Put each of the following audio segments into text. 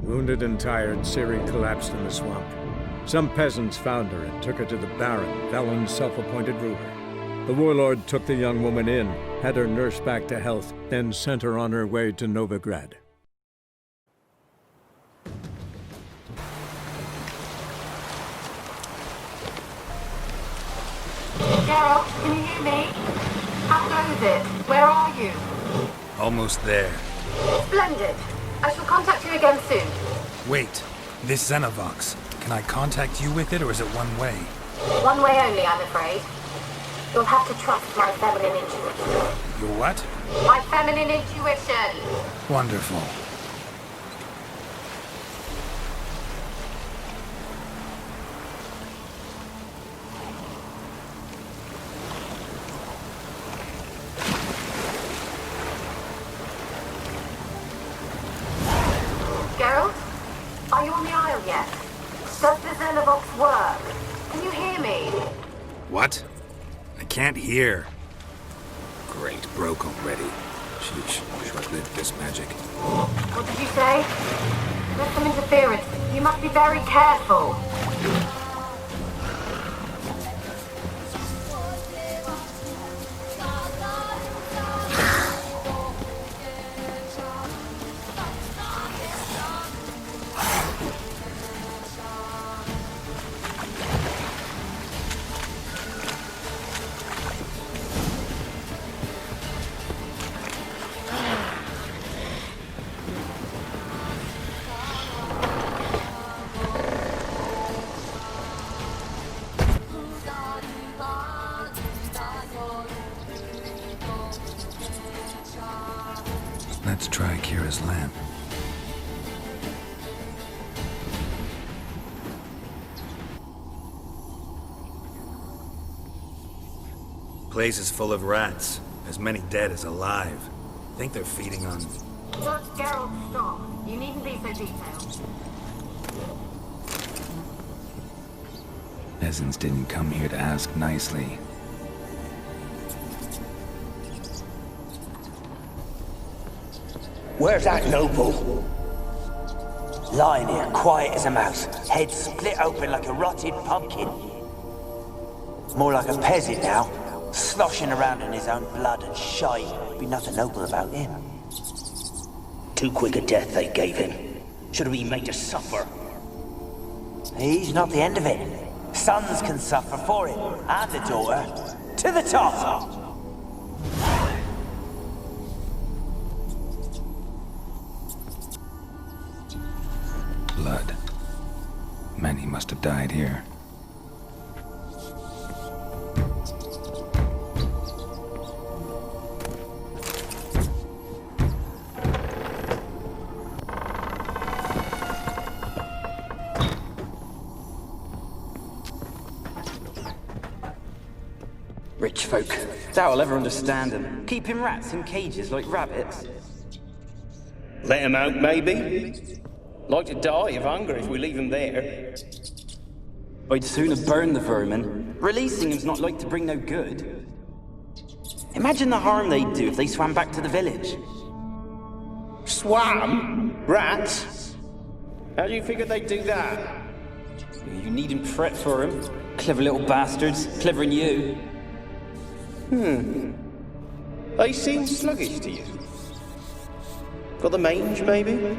Wounded and tired, Ciri collapsed in the swamp. Some peasants found her and took her to the Baron, Velen's self-appointed ruler. The warlord took the young woman in, had her nursed back to health, then sent her on her way to Novigrad. Geralt, can you hear me? How goes it? Where are you? Almost there. Splendid. I shall contact you again soon. Wait, this Xenovox. Can I contact you with it, or is it one way? One way only, I'm afraid. You'll have to trust my feminine intuition. Your what? My feminine intuition! Wonderful. Geralt? Are you on the Isle yet? Does the Xenovox work? Can you hear me? What? I can't hear. Great, broke already. Sheesh, short-lived this magic. What did you say? There's some interference. You must be very careful. Let's try Kira's lamp. Place is full of rats. As many dead as alive. Think they're feeding on... Look, Geralt, stop. You needn't be so detailed. Peasants didn't come here to ask nicely. Where's that noble? Lying here, quiet as a mouse, head split open like a rotted pumpkin. More like a peasant now, sloshing around in his own blood and shite. Be nothing noble about him. Too quick a death they gave him. Should have been made to suffer. He's not the end of it. Sons can suffer for him, and the daughter. To the top! Blood. Many must have died here. Rich folk. Doubt I'll ever understand them. Keeping rats in cages like rabbits. Let him out, maybe? Like to die of hunger if we leave him there. I'd sooner burn the vermin. Releasing him's not like to bring no good. Imagine the harm they'd do if they swam back to the village. Swam? Rats? How do you figure they'd do that? You needn't fret for him. Clever little bastards. Clever than you. They seem sluggish to you. Got the mange, maybe?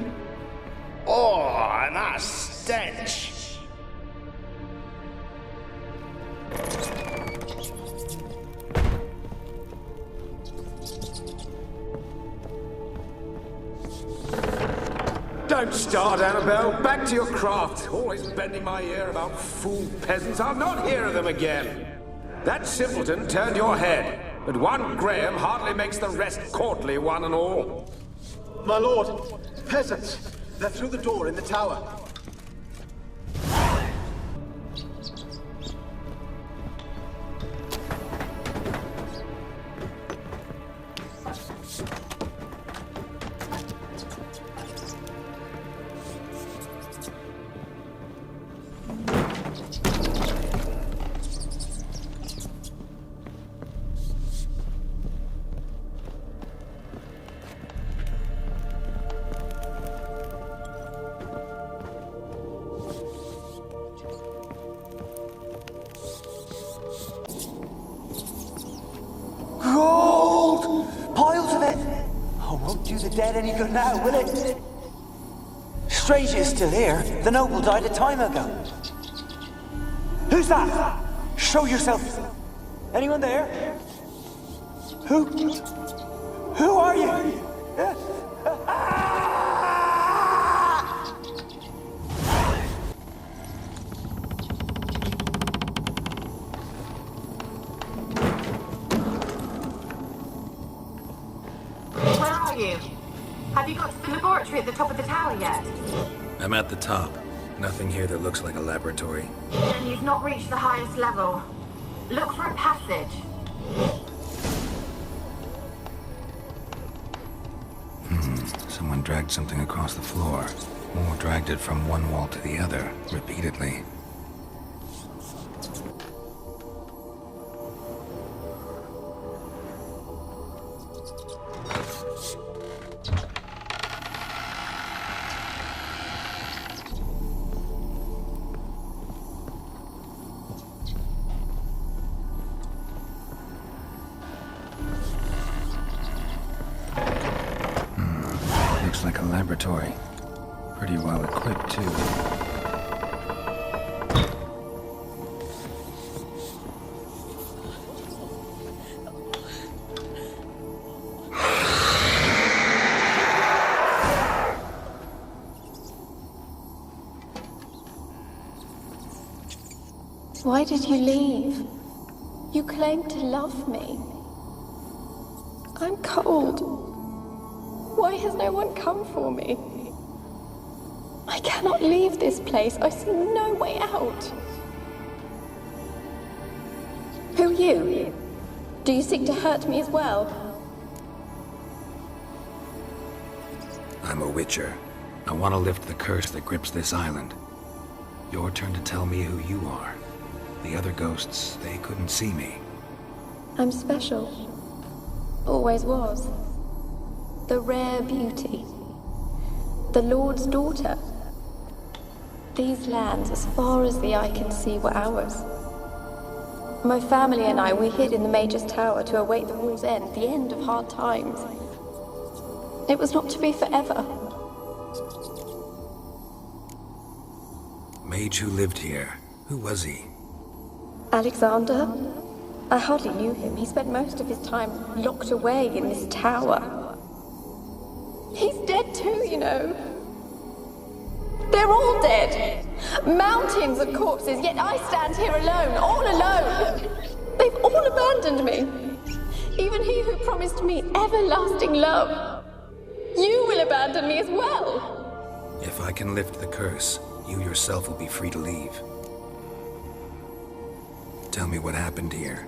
Oh, and that stench! Don't start, Annabelle. Back to your craft. Always bending my ear about fool peasants. I'll not hear of them again. That simpleton turned your head, but one Graham hardly makes the rest courtly, one and all. My lord, peasants. They're through the door in the tower. Won't do the dead any good now, will it? Strange it's still here. The noble died a time ago. Who's that? Show yourself. Anyone there? Who are you? Where are you? Have you got to the laboratory at the top of the tower yet? I'm at the top. Nothing here that looks like a laboratory. Then you've not reached the highest level. Look for a passage. Someone dragged something across the floor. Or dragged it from one wall to the other, repeatedly. Looks like a laboratory. Pretty well equipped, too. Why did you leave? You claimed to love me. I'm cold. Why has no one come for me? I cannot leave this place. I see no way out. Who are you? Do you seek to hurt me as well? I'm a witcher. I want to lift the curse that grips this island. Your turn to tell me who you are. The other ghosts, they couldn't see me. I'm special. Always was. The rare beauty. The Lord's daughter. These lands, as far as the eye can see, were ours. My family and I, we hid in the Mage's Tower to await the war's end, the end of hard times. It was not to be forever. Mage who lived here. Who was he? Alexander? I hardly knew him. He spent most of his time locked away in this tower. He's dead too, you know. They're all dead. Mountains of corpses, yet I stand here alone, all alone. They've all abandoned me. Even he who promised me everlasting love. You will abandon me as well. If I can lift the curse, you yourself will be free to leave. Tell me what happened here.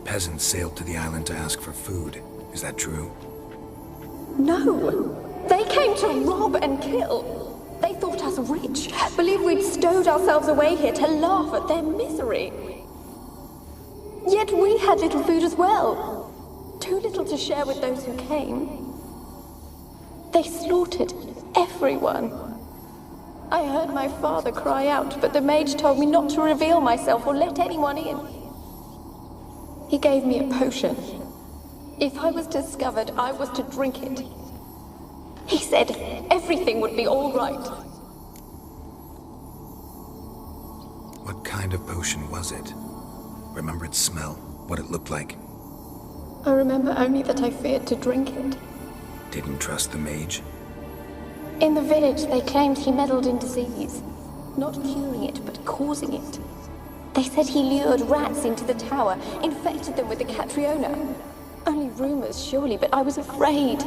Peasants sailed to the island to ask for food. Is that true? No. They came to rob and kill. They thought us rich, believed we'd stowed ourselves away here to laugh at their misery. Yet we had little food as well. Too little to share with those who came. They slaughtered everyone. I heard my father cry out, but the mage told me not to reveal myself or let anyone in. He gave me a potion. If I was discovered, I was to drink it. He said everything would be all right. What kind of potion was it? Remember its smell? What it looked like? I remember only that I feared to drink it. Didn't trust the mage? In the village, they claimed he meddled in disease. Not curing it, but causing it. They said he lured rats into the tower, infected them with the Catriona. Only rumors, surely, but I was afraid.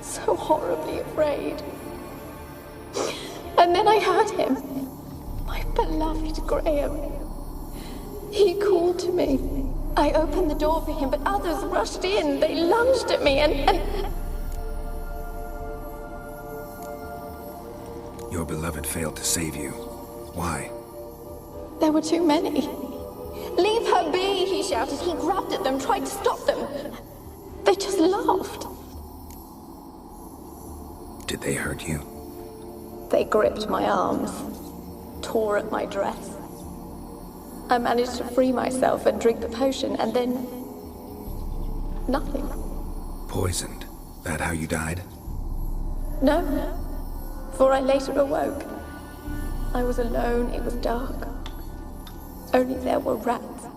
So horribly afraid. And then I heard him. My beloved Graham. He called to me. I opened the door for him, but others rushed in. They lunged at me and... Your beloved failed to save you. Why? There were too many. Leave her be, he shouted. He grabbed at them, tried to stop them. They just laughed. Did they hurt you? They gripped my arms, tore at my dress. I managed to free myself and drink the potion, and then... nothing. Poisoned. That how you died? No, for I later awoke. I was alone, it was dark. Only there were rats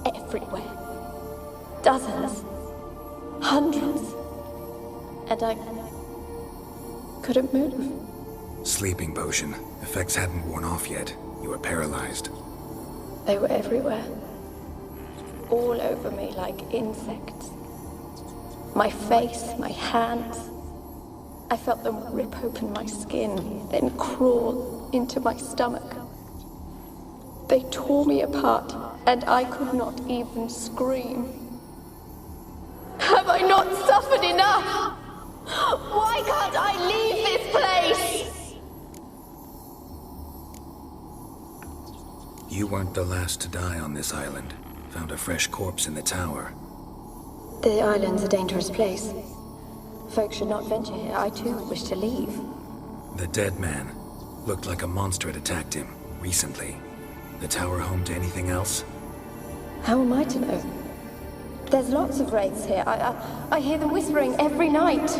everywhere. Dozens. Hundreds. And I couldn't move. Sleeping potion. Effects hadn't worn off yet. You were paralyzed. They were everywhere. All over me like insects. My face, my hands. I felt them rip open my skin, then crawl into my stomach. They tore me apart, and I could not even scream. Have I not suffered enough? Why can't I leave this place? You weren't the last to die on this island. Found a fresh corpse in the tower. The island's a dangerous place. Folks should not venture here. I too wish to leave. The dead man. Looked like a monster had attacked him, recently. The tower home to anything else? How am I to know? There's lots of wraiths here. I hear them whispering every night.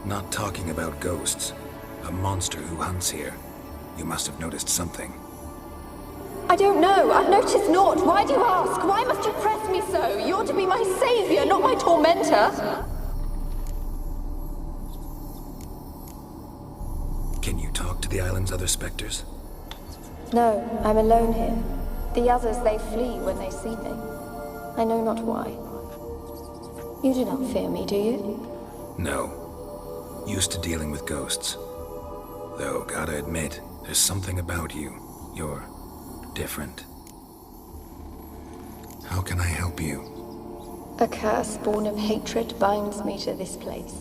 Not talking about ghosts. A monster who hunts here. You must have noticed something. I don't know. I've noticed naught. Why do you ask? Why must you press me so? You're to be my savior, not my tormentor. Can you talk to the island's other specters? No, I'm alone here. The others, they flee when they see me. I know not why. You do not fear me, do you? No. Used to dealing with ghosts. Though, gotta admit, there's something about you. You're different. How can I help you? A curse born of hatred binds me to this place.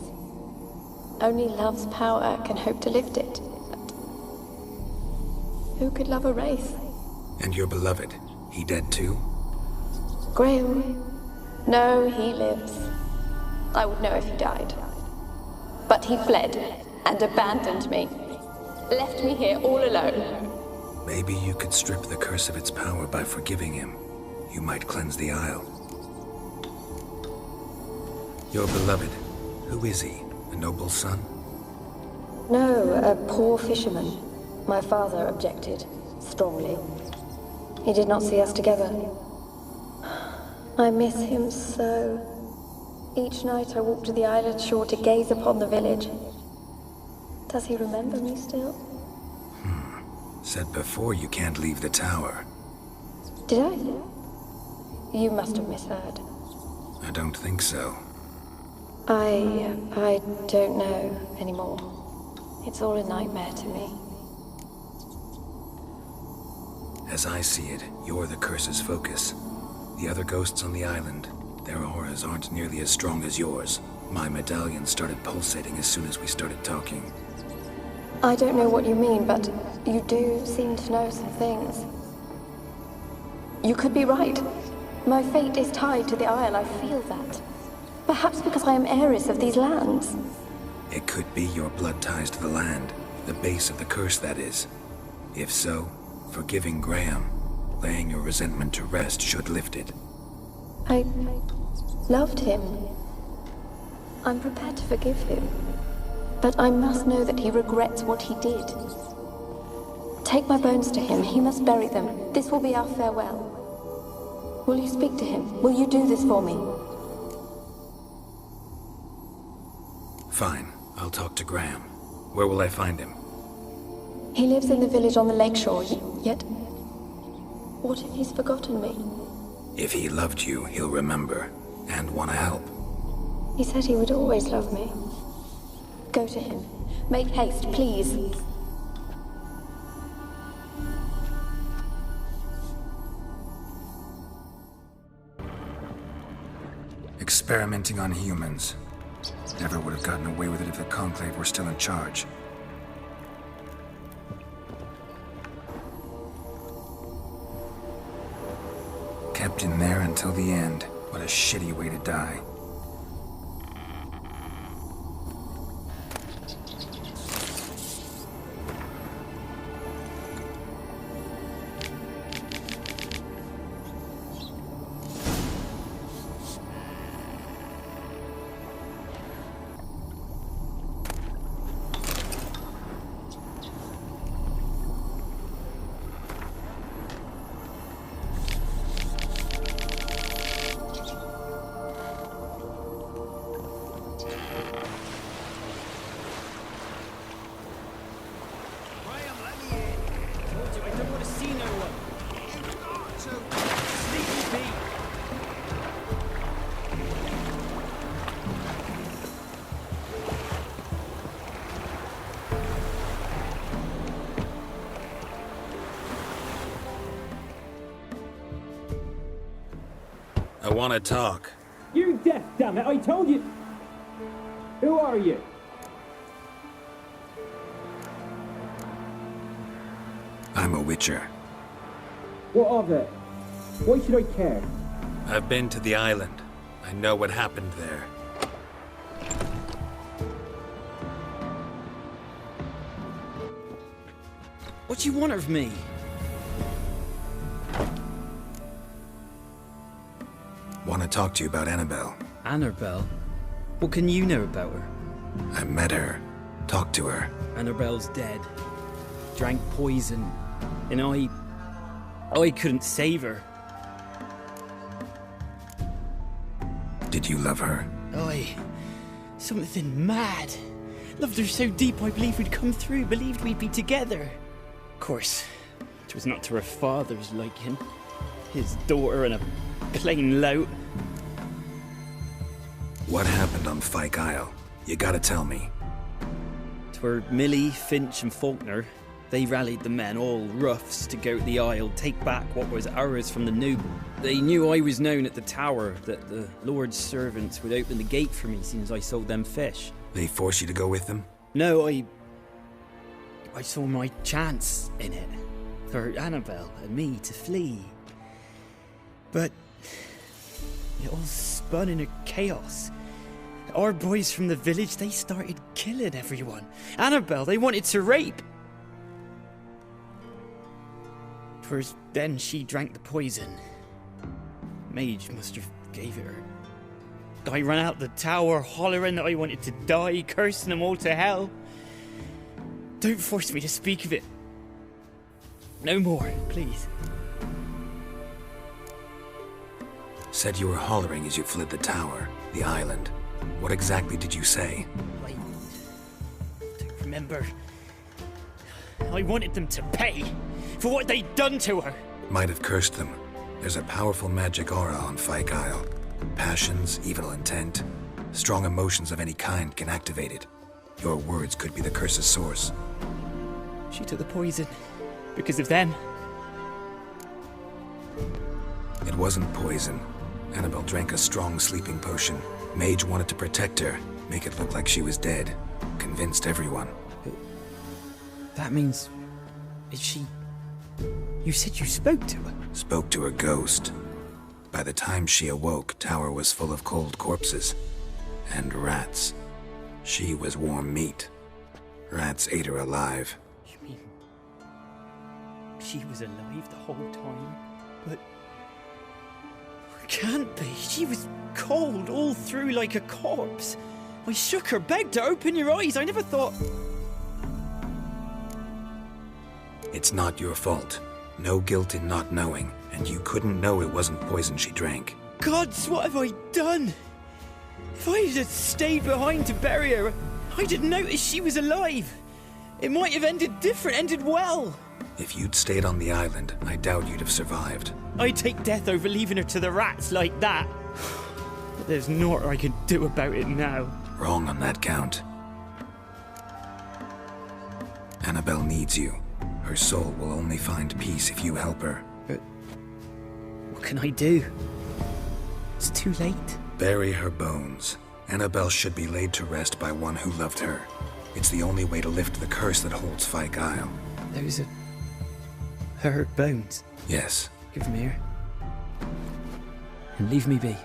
Only love's power can hope to lift it. But who could love a wraith? And your beloved, he dead too? Graham? No, he lives. I would know if he died. But he fled and abandoned me. Left me here all alone. Maybe you could strip the curse of its power by forgiving him. You might cleanse the Isle. Your beloved, who is he? A noble son? No, a poor fisherman. My father objected, strongly. He did not see us together. I miss him so. Each night I walk to the island shore to gaze upon the village. Does he remember me still? Said before you can't leave the tower. Did I? You must have misheard. I don't think so. I don't know anymore. It's all a nightmare to me. As I see it, you're the curse's focus. The other ghosts on the island, their auras aren't nearly as strong as yours. My medallion started pulsating as soon as we started talking. I don't know what you mean, but you do seem to know some things. You could be right. My fate is tied to the Isle, I feel that. Perhaps because I am heiress of these lands. It could be your blood ties to the land, the base of the curse, that is. If so, forgiving Graham, laying your resentment to rest should lift it. I loved him. I'm prepared to forgive him. But I must know that he regrets what he did. Take my bones to him. He must bury them. This will be our farewell. Will you speak to him? Will you do this for me? Fine. I'll talk to Graham. Where will I find him? He lives in the village on the lakeshore, yet... What if he's forgotten me? If he loved you, he'll remember, and want to help. He said he would always love me. Go to him. Make haste, please. Experimenting on humans. Never would have gotten away with it if the Conclave were still in charge. Kept in there until the end. What a shitty way to die. I want to talk. You're deaf, damn it! I told you. Who are you? I'm a witcher. What of it? Why should I care? I've been to the island. I know what happened there. What do you want of me? Want to talk to you about Annabelle. Annabelle? What can you know about her? I met her. Talked to her. Annabelle's dead. Drank poison. And I couldn't save her. Did you love her? Something mad. Loved her so deep I believed we'd come through, believed we'd be together. Of course, it was not to her father's liking. His daughter and a plain lout. What happened on Fyke Isle? You gotta tell me. 'Twere Millie, Finch and Faulkner. They rallied the men, all roughs, to go to the Isle, take back what was ours from the noob. They knew I was known at the tower, that the Lord's servants would open the gate for me since I sold them fish. They force you to go with them? No, I saw my chance in it. For Annabelle and me to flee. But it all spun in a chaos. Our boys from the village, they started killing everyone. Annabelle, they wanted to rape. 'Twas then she drank the poison. Mage must have gave it her. I ran out the tower, hollering that I wanted to die, cursing them all to hell. Don't force me to speak of it. No more, please. Said you were hollering as you fled the tower, the island. What exactly did you say? I don't remember. I wanted them to pay for what they'd done to her. Might have cursed them. There's a powerful magic aura on Fyke Isle. Passions, evil intent, strong emotions of any kind can activate it. Your words could be the curse's source. She took the poison because of them. It wasn't poison. Annabelle drank a strong sleeping potion. Mage wanted to protect her, make it look like she was dead. Convinced everyone. That means... is she... You said you spoke to her? Spoke to a ghost. By the time she awoke, tower was full of cold corpses. And rats. She was warm meat. Rats ate her alive. You mean... she was alive the whole time? But... can't be. She was cold all through like a corpse. I shook her, begged her, open your eyes. I never thought... It's not your fault. No guilt in not knowing, and you couldn't know it wasn't poison she drank. Gods, what have I done? If I had stayed behind to bury her, I didn't notice she was alive. It might have ended different, ended well. If you'd stayed on the island, I doubt you'd have survived. I'd take death over leaving her to the rats like that. But there's naught I can do about it now. Wrong on that count. Annabelle needs you. Her soul will only find peace if you help her. But what can I do? It's too late. Bury her bones. Annabelle should be laid to rest by one who loved her. It's the only way to lift the curse that holds Fyke Isle. Those are... her bones? Yes. Give them here. And leave me be.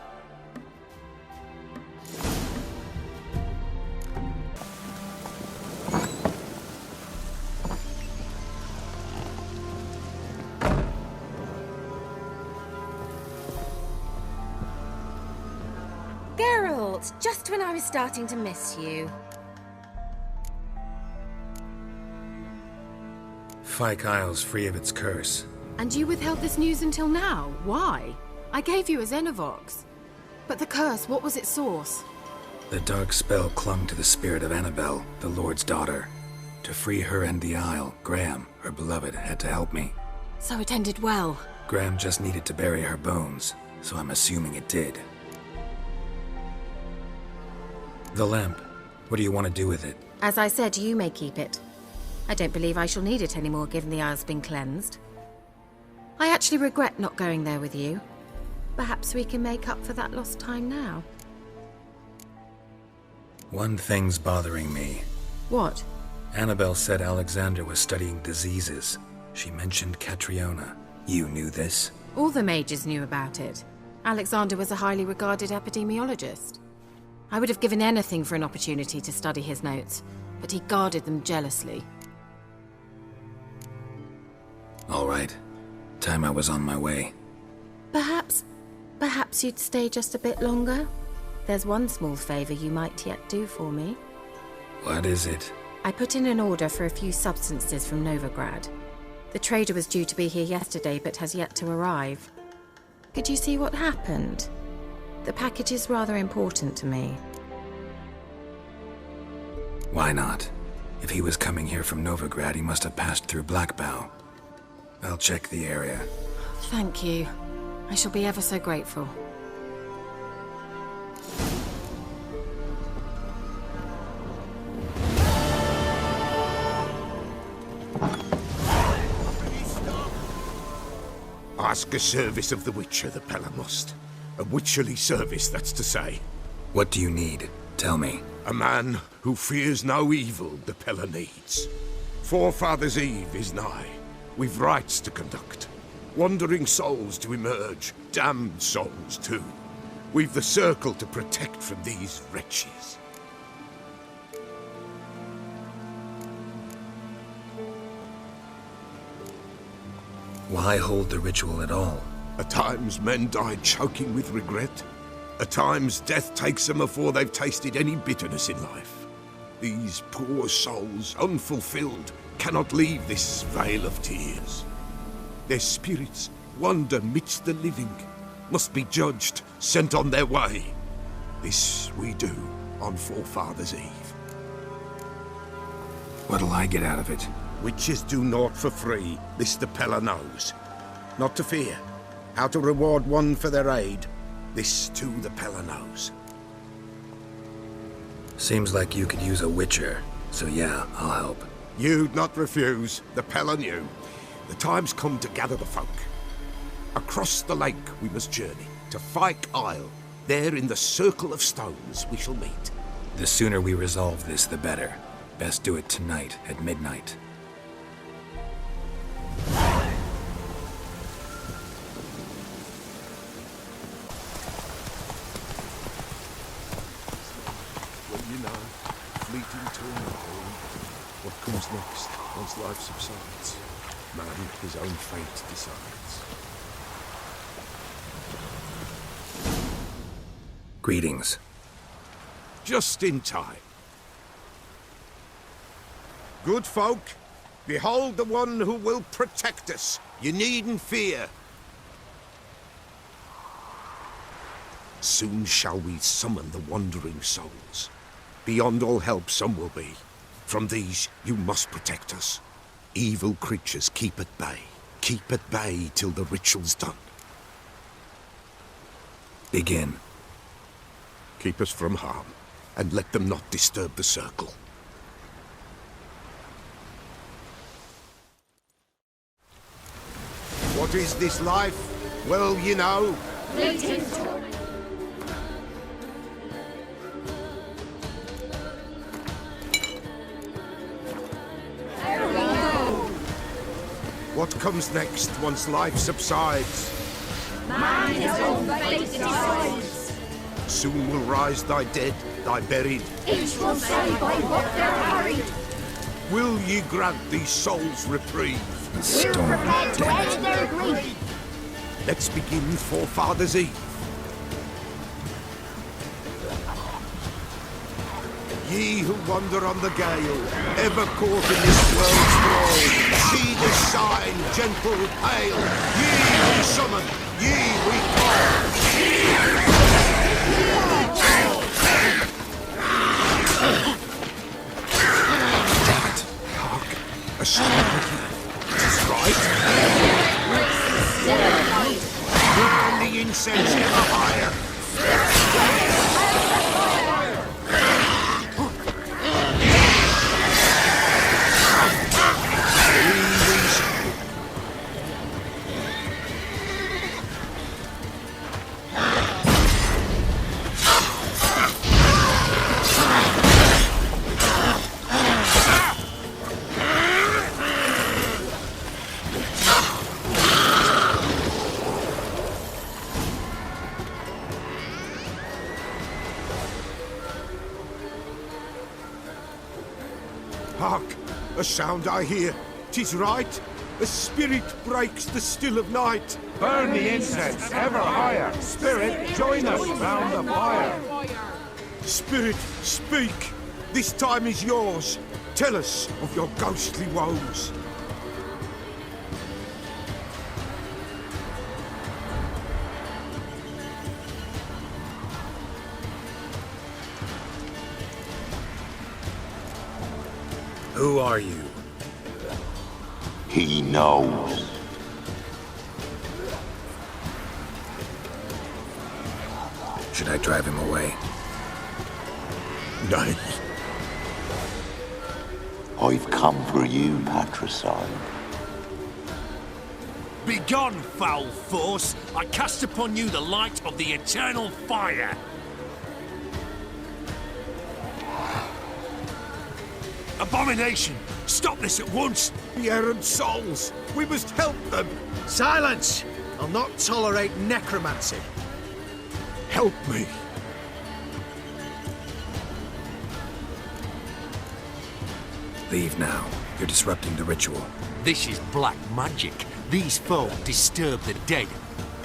Geralt, just when I was starting to miss you. Fyke Isle's free of its curse. And you withheld this news until now? Why? I gave you a Xenovox. But the curse, what was its source? The dark spell clung to the spirit of Annabelle, the Lord's daughter. To free her and the Isle, Graham, her beloved, had to help me. So it ended well. Graham just needed to bury her bones, so I'm assuming it did. The lamp. What do you want to do with it? As I said, you may keep it. I don't believe I shall need it anymore, given the Isle's been cleansed. I actually regret not going there with you. Perhaps we can make up for that lost time now. One thing's bothering me. What? Annabelle said Alexander was studying diseases. She mentioned Catriona. You knew this? All the mages knew about it. Alexander was a highly regarded epidemiologist. I would have given anything for an opportunity to study his notes, but he guarded them jealously. All right. Time I was on my way. Perhaps you'd stay just a bit longer? There's one small favor you might yet do for me. What is it? I put in an order for a few substances from Novigrad. The trader was due to be here yesterday, but has yet to arrive. Could you see what happened? The package is rather important to me. Why not? If he was coming here from Novigrad, he must have passed through Blackbow. I'll check the area. Thank you. I shall be ever so grateful. Ask a service of the Witcher, the Pella must. A witcherly service, that's to say. What do you need? Tell me. A man who fears no evil the Pella needs. Forefathers' Eve is nigh. We've rites to conduct. Wandering souls to emerge. Damned souls, too. We've the circle to protect from these wretches. Why hold the ritual at all? At times men die choking with regret. At times death takes them before they've tasted any bitterness in life. These poor souls, unfulfilled, cannot leave this vale of tears. Their spirits wander midst the living, must be judged, sent on their way. This we do on Forefathers' Eve. What'll I get out of it? Witches do naught for free, this the Pella knows. Not to fear. How to reward one for their aid, this too the Pella knows. Seems like you could use a witcher, so yeah, I'll help. You'd not refuse, the Pella knew. The time's come to gather the folk. Across the lake we must journey, to Fyke Isle. There in the circle of stones we shall meet. The sooner we resolve this, the better. Best do it tonight, at midnight. Well, you know, fleeting to and home. What comes next, once life subsides? Man, his own fate decides. Greetings. Just in time. Good folk, behold the one who will protect us. You needn't fear. Soon shall we summon the wandering souls. Beyond all help some will be. From these you must protect us. Evil creatures keep at bay. Keep at bay till the ritual's done. Begin. Keep us from harm, and let them not disturb the circle. What is this life? Well, you know. Fleeting. What comes next once life subsides? Man his own fate decides. Soon will rise thy dead, thy buried. Each will say by what they're hurried. Will ye grant these souls reprieve? We're prepared to end their grief. Let's begin Forefathers' Eve. Ye who wander on the gale, ever caught in this world's thrall, see this sign, gentle, pale. Ye we summon, ye we call. Damn it! Hark, a strike. It is right. Burn the incense ever higher. Hark! A sound I hear. 'Tis right. A spirit breaks the still of night. Burn the incense ever higher. Spirit, join us round the fire. Spirit, speak. This time is yours. Tell us of your ghostly woes. Who are you? He knows. Should I drive him away? Nay. I've come for you, patricide. Begone, foul force! I cast upon you the light of the eternal fire! Abomination! Stop this at once! The errant souls! We must help them! Silence! I'll not tolerate necromancy. Help me! Leave now. You're disrupting the ritual. This is black magic. These folk disturb the dead.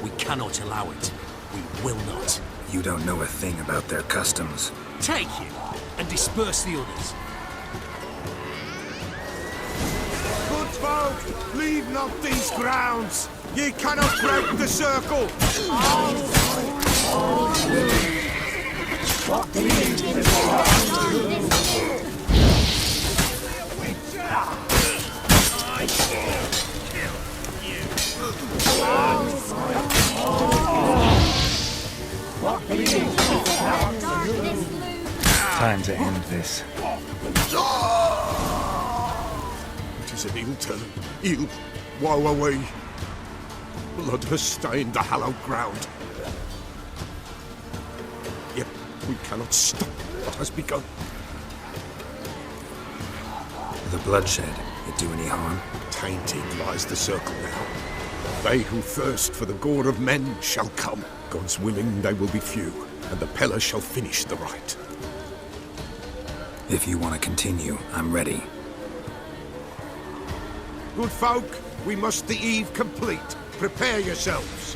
We cannot allow it. We will not. You don't know a thing about their customs. Take him and disperse the others. Good folk, leave not these grounds. Ye cannot break the circle. Time to end this. It is an ill turn. Ill. Woe away. Blood has stained the hallowed ground. Yet we cannot stop what has begun. The bloodshed, it do any harm? Tainted lies the circle now. They who thirst for the gore of men shall come. God's willing, they will be few, and the Peller shall finish the rite. If you want to continue, I'm ready. Good folk, we must the eve complete. Prepare yourselves.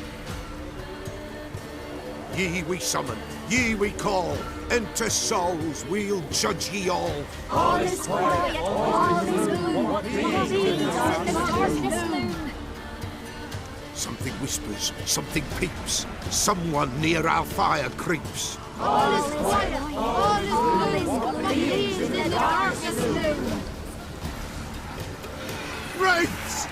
Ye we summon, ye we call. Enter souls, we'll judge ye all. All is quiet, all is gloom. Something whispers, something peeps. Someone near our fire creeps. All is quiet, all is gloom. The darkest gloom. Wraiths!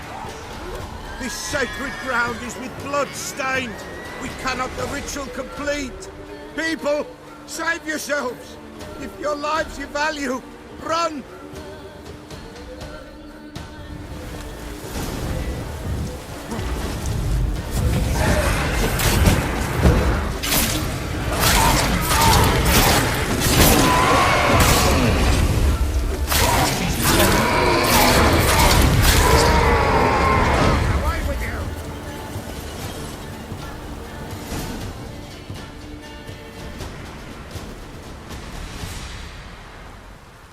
This sacred ground is with blood stained. We cannot the ritual complete. People, save yourselves. If your lives you value, run!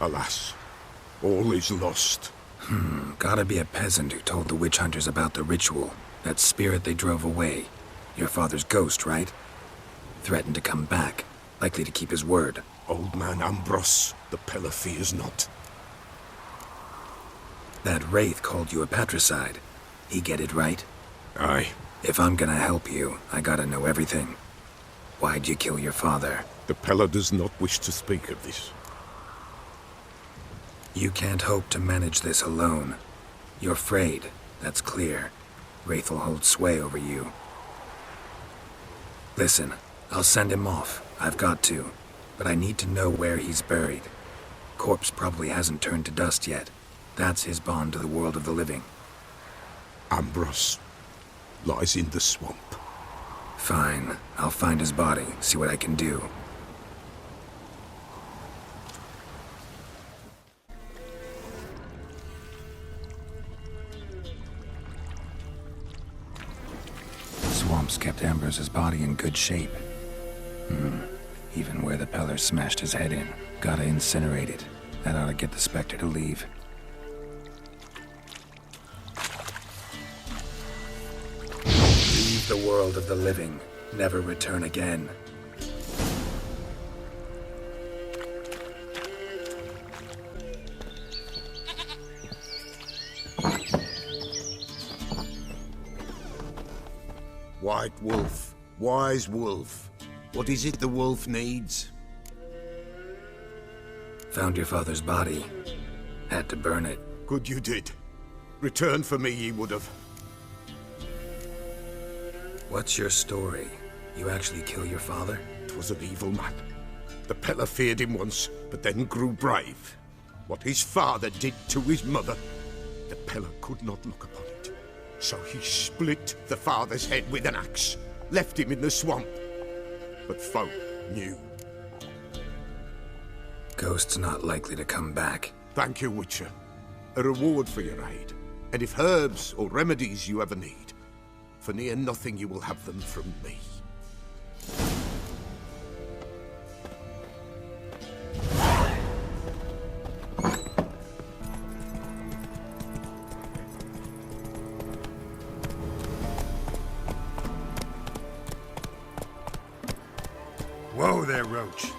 Alas, all is lost. Gotta be a peasant who told the witch hunters about the ritual. That spirit they drove away. Your father's ghost, right? Threatened to come back. Likely to keep his word. Old man Ambrose, the Peller fears not. That wraith called you a patricide. He get it right? Aye. If I'm gonna help you, I gotta know everything. Why'd you kill your father? The Peller does not wish to speak of this. You can't hope to manage this alone. You're afraid, that's clear. Wraith will hold sway over you. Listen, I'll send him off. I've got to. But I need to know where he's buried. Corpse probably hasn't turned to dust yet. That's his bond to the world of the living. Ambrose lies in the swamp. Fine. I'll find his body, see what I can do. Swamps kept Ambrose's body in good shape. Even where the Peller smashed his head in. Gotta incinerate it. That ought to get the Spectre to leave. Leave the world of the living. Never return again. White Wolf, wise wolf. What is it the wolf needs? Found your father's body. Had to burn it. Good you did. Return for me ye would have. What's your story? You actually kill your father? 'Twas an evil man. The Peller feared him once, but then grew brave. What his father did to his mother, the Peller could not look upon it. So he split the father's head with an axe, left him in the swamp. But folk knew. Ghost's not likely to come back. Thank you, Witcher. A reward for your aid. And if herbs or remedies you ever need, for near nothing you will have them from me. Whoa there, Roach.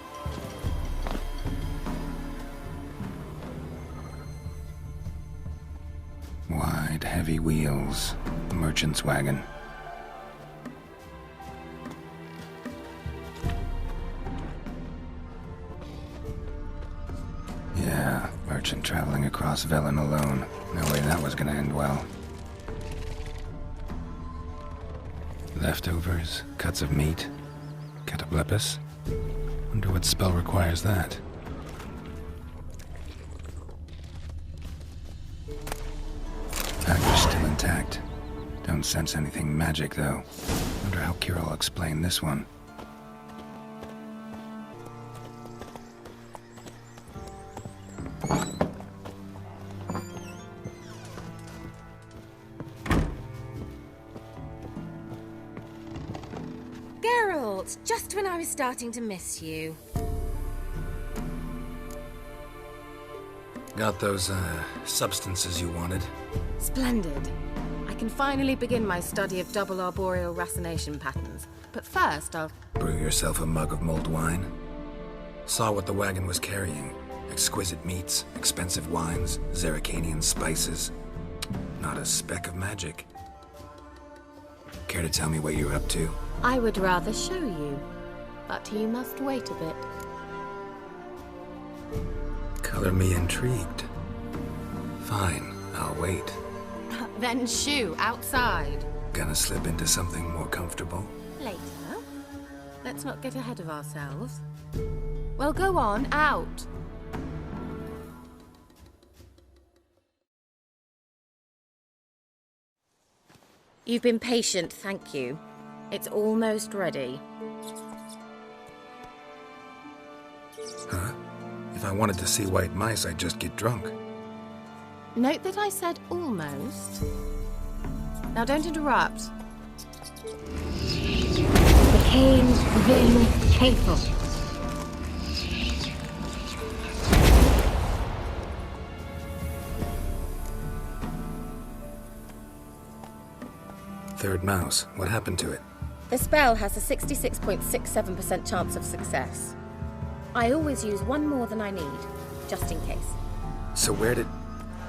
Wide, heavy wheels. Merchant's wagon. Yeah, merchant traveling across Velen alone. No way that was gonna end well. Leftovers, cuts of meat, cataplepis. Wonder what spell requires that. Package still intact. Don't sense anything magic, though. Wonder how Kira will explain this one. Geralt, just when I was starting to miss you. Got those, substances you wanted? Splendid. I can finally begin my study of double arboreal racination patterns. But first, I'll... Brew yourself a mug of mulled wine? Saw what the wagon was carrying. Exquisite meats, expensive wines, Zerrikanian spices. Not a speck of magic. Care to tell me what you're up to? I would rather show you, but you must wait a bit. Color me intrigued. Fine, I'll wait. Then shoo, outside. Gonna slip into something more comfortable? Later. Let's not get ahead of ourselves. Well, go on, out. You've been patient, thank you. It's almost ready. Huh? If I wanted to see white mice, I'd just get drunk. Note that I said almost. Now don't interrupt. The cane within faithful. Third mouse. What happened to it? The spell has a 66.67% chance of success. I always use one more than I need, just in case. So where did...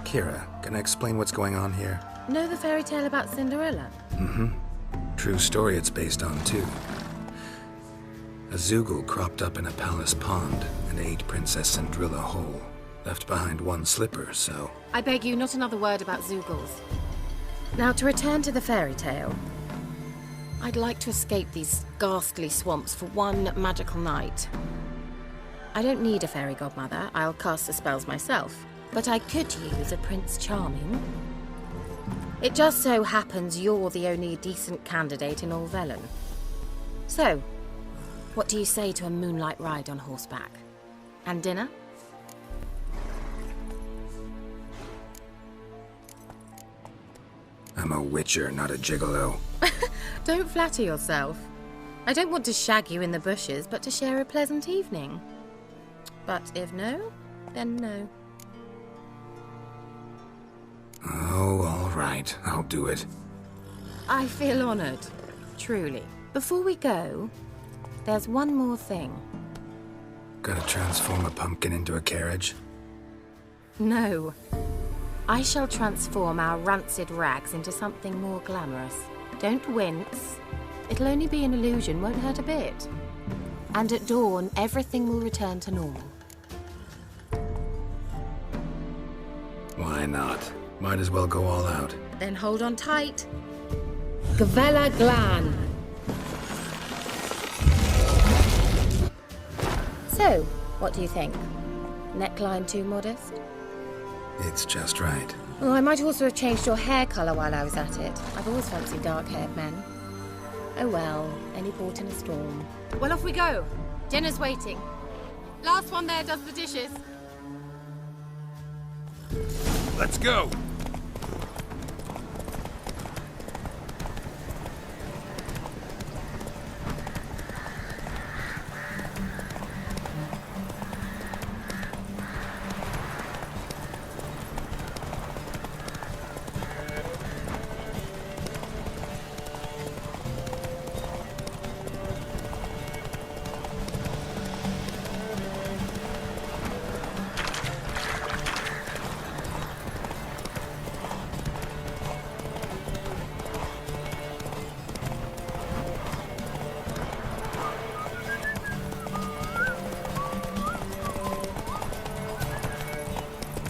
Kira, can I explain what's going on here? Know the fairy tale about Cinderella? Mm-hmm. True story it's based on, too. A Zoogle cropped up in a palace pond and ate Princess Cinderella whole. Left behind one slipper, so... I beg you, not another word about Zoogles. Now, to return to the fairy tale. I'd like to escape these ghastly swamps for one magical night. I don't need a fairy godmother, I'll cast the spells myself. But I could use a Prince Charming. It just so happens you're the only decent candidate in all Velen. So, what do you say to a moonlight ride on horseback? And dinner? I'm a witcher, not a gigolo. Don't flatter yourself. I don't want to shag you in the bushes, but to share a pleasant evening. But if no, then no. Oh, all right. I'll do it. I feel honored. Truly. Before we go, there's one more thing. Gotta transform a pumpkin into a carriage? No. I shall transform our rancid rags into something more glamorous. Don't wince. It'll only be an illusion, won't hurt a bit. And at dawn, everything will return to normal. Why not? Might as well go all out. Then hold on tight. Gavella Glan. So, what do you think? Neckline too modest? It's just right. Oh, I might also have changed your hair colour while I was at it. I've always fancied dark-haired men. Oh well, any port in a storm. Well, off we go. Dinner's waiting. Last one there does the dishes. Let's go!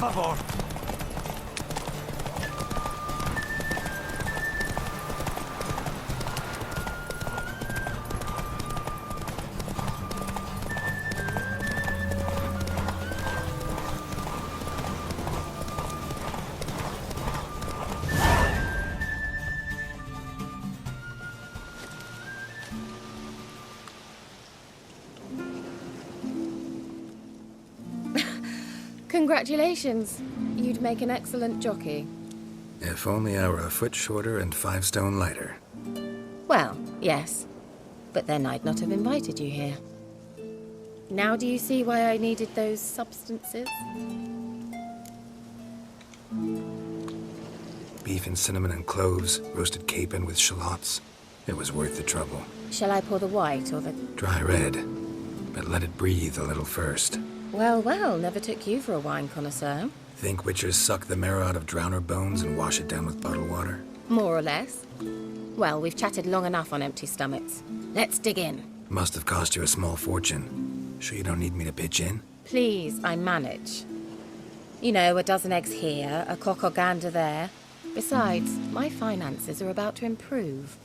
Favor. Congratulations. You'd make an excellent jockey. If only I were a foot shorter and 5 stone lighter. Well, yes. But then I'd not have invited you here. Now do you see why I needed those substances? Beef and cinnamon and cloves, roasted capon with shallots. It was worth the trouble. Shall I pour the white or the... Dry red, but let it breathe a little first. Well, well, never took you for a wine connoisseur. Think witchers suck the marrow out of drowner bones and wash it down with bottled water? More or less. Well, we've chatted long enough on empty stomachs. Let's dig in. Must have cost you a small fortune. Sure you don't need me to pitch in? Please, I manage. You know, a dozen eggs here, a cock or gander there. Besides, my finances are about to improve.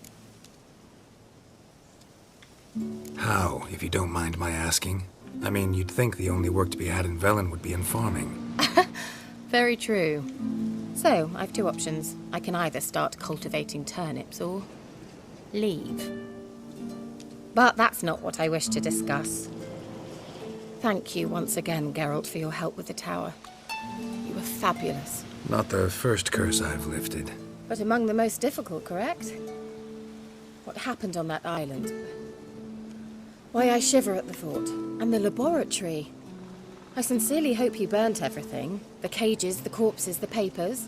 How, if you don't mind my asking? I mean, you'd think the only work to be had in Velen would be in farming. Very true. So, I've 2 options. I can either start cultivating turnips or leave. But that's not what I wish to discuss. Thank you once again, Geralt, for your help with the tower. You were fabulous. Not the first curse I've lifted. But among the most difficult, correct? What happened on that island? Why, I shiver at the thought. And the laboratory. I sincerely hope you burnt everything. The cages, the corpses, the papers.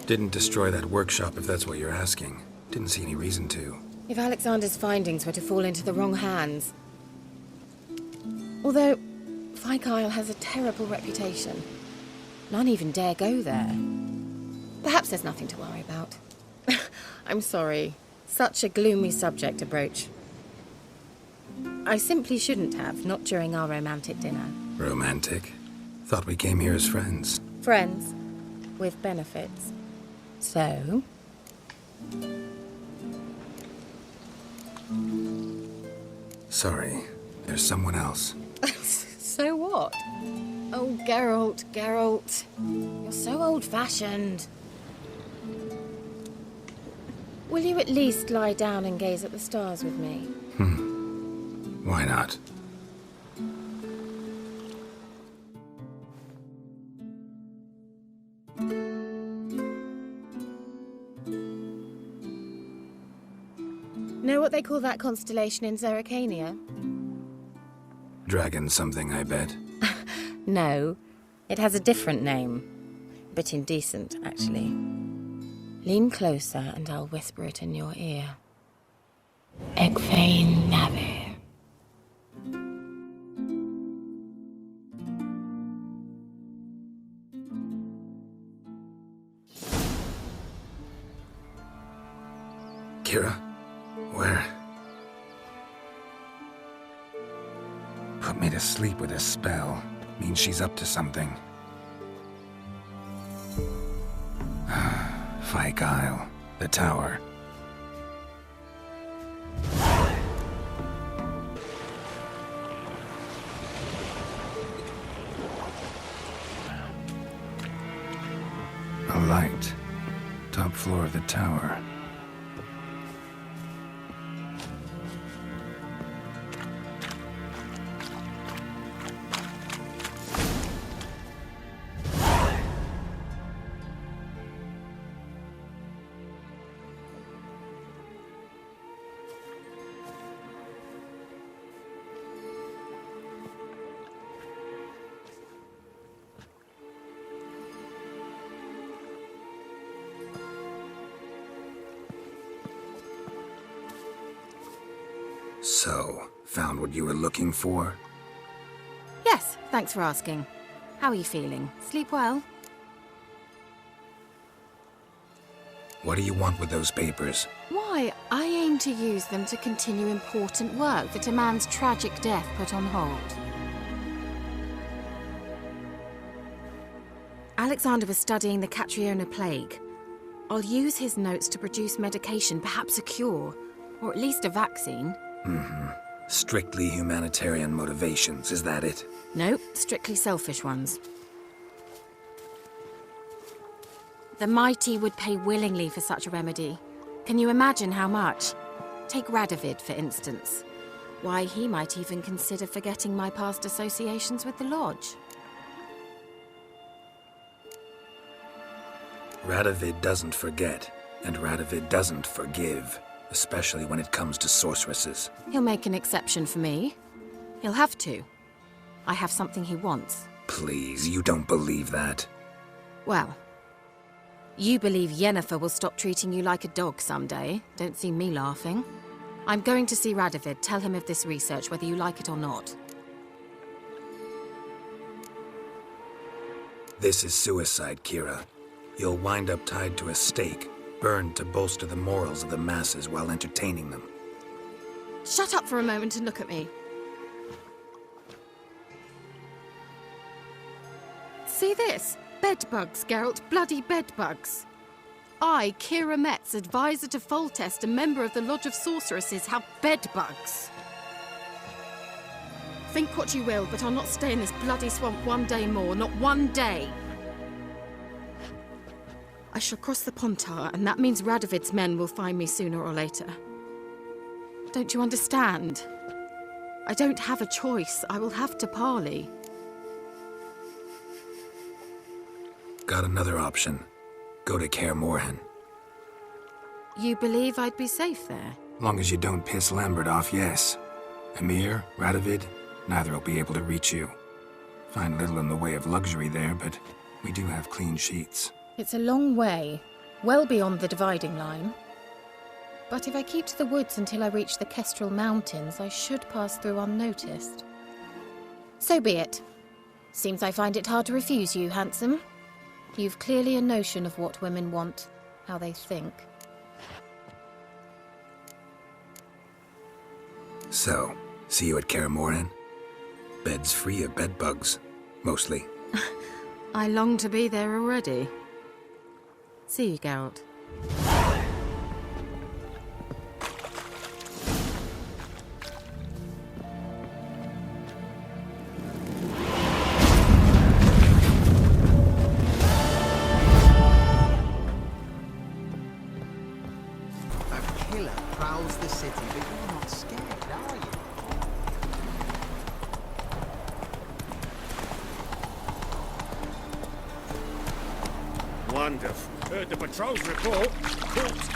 Didn't destroy that workshop, if that's what you're asking. Didn't see any reason to. If Alexander's findings were to fall into the wrong hands... Although, Fyke Isle has a terrible reputation. None even dare go there. Perhaps there's nothing to worry about. I'm sorry. Such a gloomy subject to broach. I simply shouldn't have, not during our romantic dinner. Romantic? Thought we came here as friends. Friends. With benefits. So... Sorry. There's someone else. So what? Oh, Geralt, Geralt. You're so old-fashioned. Will you at least lie down and gaze at the stars with me? Why not? Know what they call that constellation in Zerrikania? Dragon something, I bet. No, it has a different name. A bit indecent, actually. Lean closer and I'll whisper it in your ear. Egfain Nave. Kira? Where? Put me to sleep with a spell. Means she's up to something. Fyke Isle. The tower. A light. Top floor of the tower. So, found what you were looking for? Yes, thanks for asking. How are you feeling? Sleep well? What do you want with those papers? Why, I aim to use them to continue important work that a man's tragic death put on hold. Alexander was studying the Catriona plague. I'll use his notes to produce medication, perhaps a cure, or at least a vaccine. Strictly humanitarian motivations, is that it? No, strictly selfish ones. The mighty would pay willingly for such a remedy. Can you imagine how much? Take Radovid, for instance. Why, he might even consider forgetting my past associations with the Lodge. Radovid doesn't forget, and Radovid doesn't forgive. Especially when it comes to sorceresses. He'll make an exception for me. He'll have to. I have something he wants. Please, you don't believe that. Well, you believe Yennefer will stop treating you like a dog someday. Don't see me laughing. I'm going to see Radovid. Tell him of this research, whether you like it or not. This is suicide, Kira. You'll wind up tied to a stake. Burned to bolster the morals of the masses while entertaining them. Shut up for a moment and look at me. See this? Bedbugs, Geralt. Bloody bedbugs. I, Kira Metz, advisor to Foltest, a member of the Lodge of Sorceresses, have bedbugs. Think what you will, but I'll not stay in this bloody swamp one day more. Not one day. I shall cross the Pontar, and that means Radovid's men will find me sooner or later. Don't you understand? I don't have a choice. I will have to parley. Got another option. Go to Kaer Morhen. You believe I'd be safe there? Long as you don't piss Lambert off, yes. Emir, Radovid, neither will be able to reach you. Find little in the way of luxury there, but we do have clean sheets. It's a long way, well beyond the dividing line. But if I keep to the woods until I reach the Kestrel Mountains, I should pass through unnoticed. So be it. Seems I find it hard to refuse you, handsome. You've clearly a notion of what women want, how they think. So, see you at Kaer Morhen? Beds free of bedbugs, mostly. I long to be there already. See you, Geralt. A killer prowls the city, but you're not scared, are you? Wonderful. Heard the patrol's report. Corpse